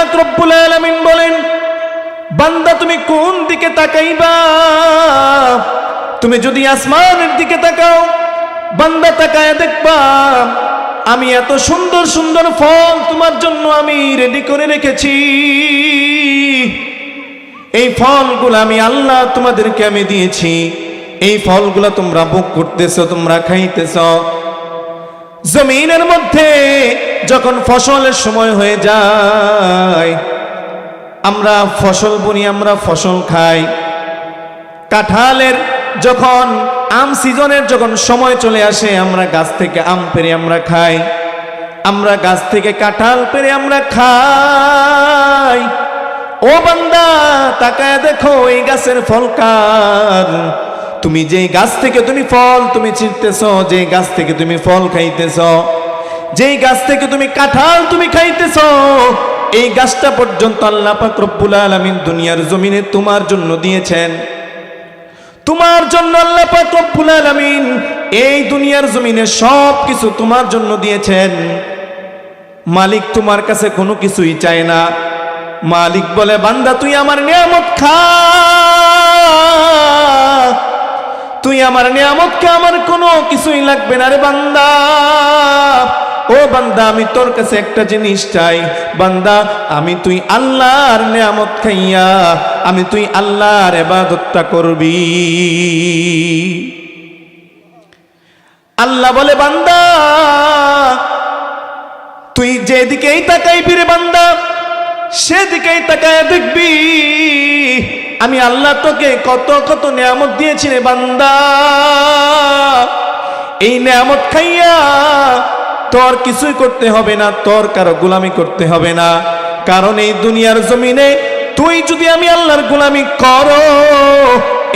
পাক রব্বুল আলামিন বলেন, বান্দা তুমি কোন দিকে তাকাইবা? তুমি যদি আসমানের দিকে তাকাও, বান্দা তাকায় দেখবা আমি এত সুন্দর সুন্দর ফল তোমার জন্য আমি রেডি করে রেখেছি। এই ফলগুলো আমি আল্লাহ তোমাদেরকে আমি দিয়েছি। এই ফলগুলো তোমরা ভোগ করতেছো, তোমরা খাইতেছ। জমিনের মধ্যে যখন ফসলের সময় হয়ে যায়, আমরা ফসল বুনি, আমরা ফসল খাই। কাঁঠালের যখন আম সিজনের যখন সময় চলে আসে, আমরা গাছ থেকে আম পেড়ে আমরা খাই, আমরা গাছ থেকে কাঁঠাল পেড়ে আমরা খাই। ও বান্দা তাকায় দেখো এই গাছের ফল কার? তুমি যে গাছ থেকে তুমি ফল তুমি ছিঁড়তেছ, যে গাছ থেকে তুমি ফল খাইতেছ, যেই গাছ থেকে তুমি কাঁঠাল তুমি খাইতেছ, এই গাছটা পর্যন্ত আল্লাহ পাক রব্বুল আলামিন দুনিয়ার জমিনে তোমার জন্য দিয়েছেন। তোমার জন্য আল্লাহ পাক রব্বুল আলামিন এই দুনিয়ার জমিনে সব কিছু তোমার জন্য দিয়েছেন। মালিক তোমার কাছে কোনো কিছুই চায় না। মালিক বলে, বান্দা তুই আমার নিয়ামত খা, তুই আমার নিয়ামত খা, আমার কোনো কিছুই লাগবে না রে বান্দা। ও বান্দা আমি তোর কাছে একটা জিনিস চাই, বান্দা আমি তুই আল্লাহর নিয়ামত খাইয়া আমি তুই আল্লাহর ইবাদতটা করবি। আল্লাহ বলে, বান্দা তুই যেদিকেই তাকাইবি রে বান্দা, সেদিকেই তাকায় দেখবি আমি আল্লাহ তোকে কত কত নিয়ামত দিয়েছি রে বান্দা। এই নিয়ামত খাইয়া তোর কিছুই করতে হবে না, তোর কারো গোলামি করতে হবে না। কারণ এই দুনিয়ার জমিনে তুই যদি আমি আল্লাহর গোলামি করো,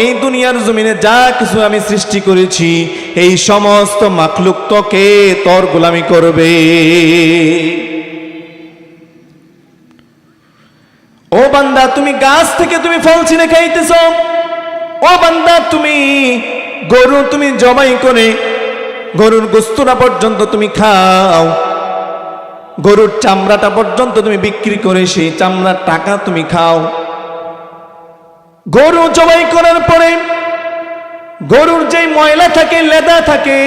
এই দুনিয়ার জমিনে যা কিছু আমি সৃষ্টি করেছি এই সমস্ত মাখলুক তোকে তোর গোলামি করবে। ও বান্দা তুমি গাছ থেকে তুমি ফল ছিঁড়ে খাইতেছ। ও বান্দা তুমি গরু তুমি জবাই করে গরুর গোস্তটা পর্যন্ত তুমি খাও, গরুর চামড়াটা পর্যন্ত তুমি বিক্রি করে সেই চামড়ার টাকা তুমি খাও। গরু জবাই করার পরে গরুর যে ময়লা থাকে, লেদা থাকে,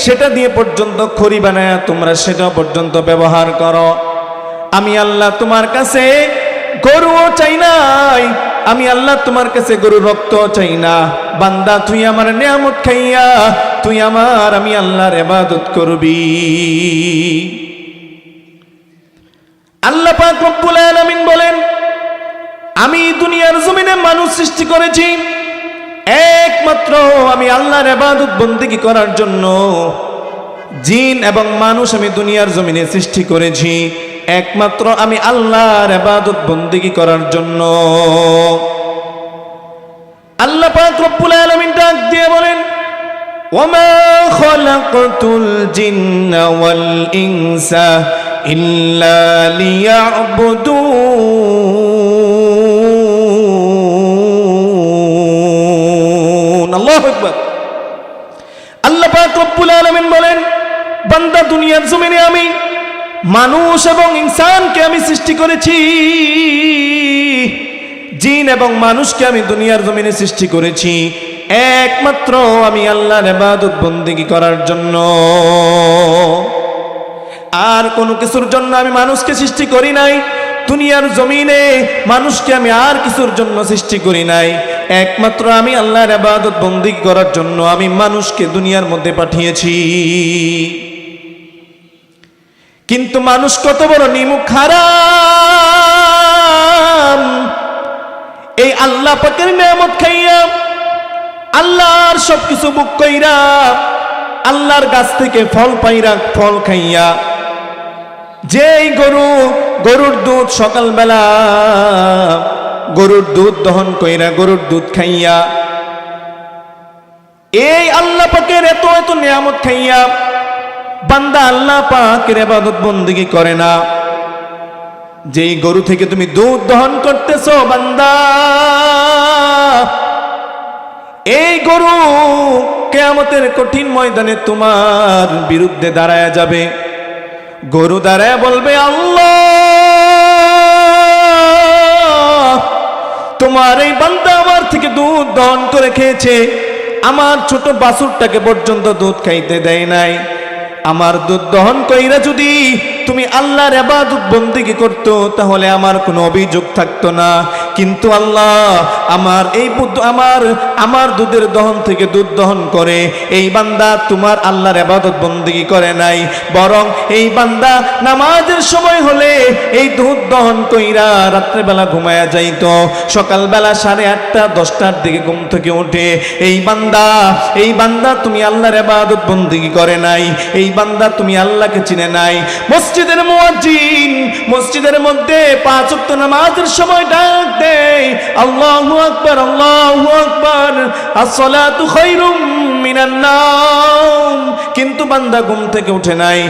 সেটা দিয়ে পর্যন্ত খড়ি বানায় তোমরা সেটা পর্যন্ত ব্যবহার করো। আমি আল্লাহ তোমার কাছে গরুও চাই নাই, আমি আল্লাহ তোমার কাছে গরুর রক্ত চাই না। বান্দা তুই আমার নিয়ামত খাইয়া তুই আমার আমি আল্লাহর ইবাদত করবি। আল্লাহ পাক রব্বুল আলামিন বলেন, আমি দুনিয়ার জমিনে মানুষ সৃষ্টি করেছি একমাত্র আমি আল্লাহর ইবাদত বন্দেগী করার জন্য। জিন এবং মানুষ আমি দুনিয়ার জমিনে সৃষ্টি করেছি একমাত্র আমি আল্লাহর ইবাদত বন্দেগী করার জন্য। আল্লাহ পাক রব্বুল আলামিন ডাক দিয়ে বলেন, ওয়ামা খালাকতুল জিন্না ওয়াল ইনসা ইল্লা লিয়াবুদুন। আল্লাহু আকবার। আল্লাহ পাক রব্বুল আলামিন বলেন, বান্দা দুনিয়ার জমিনে আমি মানুষ এবং ইনসানকে আমি সৃষ্টি করেছি, জিন এবং মানুষকে আমি দুনিয়ার জমিনে সৃষ্টি করেছি একমাত্র আমি আল্লাহর ইবাদত বন্দেগী করার জন্য। আর কোনো কিছুর জন্য আমি মানুষকে সৃষ্টি করি নাই। দুনিয়ার জমিনে মানুষকে আমি আর কিছুর জন্য সৃষ্টি করি নাই, একমাত্র আমি আল্লাহর ইবাদত বন্দেগী করার জন্য আমি মানুষকে দুনিয়ার মধ্যে পাঠিয়েছি। কিন্তু মানুষ কত বড় নিমুখ হারাম, এই আল্লাহ পাকের নিয়ামত খাইয়া আল্লাহর সবকিছু বুক কইরা আল্লাহর গাছ থেকে ফল পাইরা ফল খাইয়া, যেই গরুর দুধ সকালবেলা গরুর দুধ দহন কইরা গরুর দুধ খাইয়া, এই আল্লাহ পাকের এত এত নিয়ামত খাইয়া বান্দা আল্লাহ পাকের ইবাদত বন্দেগী করে না। যেই গরু থেকে তুমি দুধ দহন করতেছো বান্দা, এই গরু কিয়ামতের কঠিন ময়দানে তোমার বিরুদ্ধে দাঁড়ায়া যাবে। গরু দাঁড়ায় বলবে, আল্লাহ তোমার এই বান্দা আমার থেকে দুধ দহন করে খেয়েছে, আমার ছোট বাছুরটাকে পর্যন্ত দুধ খাইতে দেয় নাই। আমার দুধ দহন কইরা যদি তুমি আল্লাহর ইবাদত বন্দেগী করতো তাহলে আমার কোনো অভিযোগ থাকতো না। কিন্তু আল্লাহ আমার এই আমার দুধের দহন থেকে দুধ দহন করে এই বান্দা তোমার আল্লাহর ইবাদত বন্দেগী করে নাই, বরং এই বান্দা নামাজের সময় হলে এই দুধ দহন কইরা রাত্রেবেলা ঘুমায়া যাইতো, সকালবেলা 8:30 10টার দিকে ঘুম থেকে উঠে এই বান্দা তুমি আল্লাহর ইবাদত বন্দেগী করে নাই, এই বান্দা তুমি আল্লাহকে চিনে নাই। মসজিদের মুয়াজ্জিন মসজিদের মধ্যে 5 ওয়াক্ত নামাজের সময় ডাক দেয়, আল্লাহু আকবার আল্লাহু আকবার, আসসালাতু খায়রুম মিনান নাওম, কিন্তু বান্দা ঘুম থেকে উঠে নাই।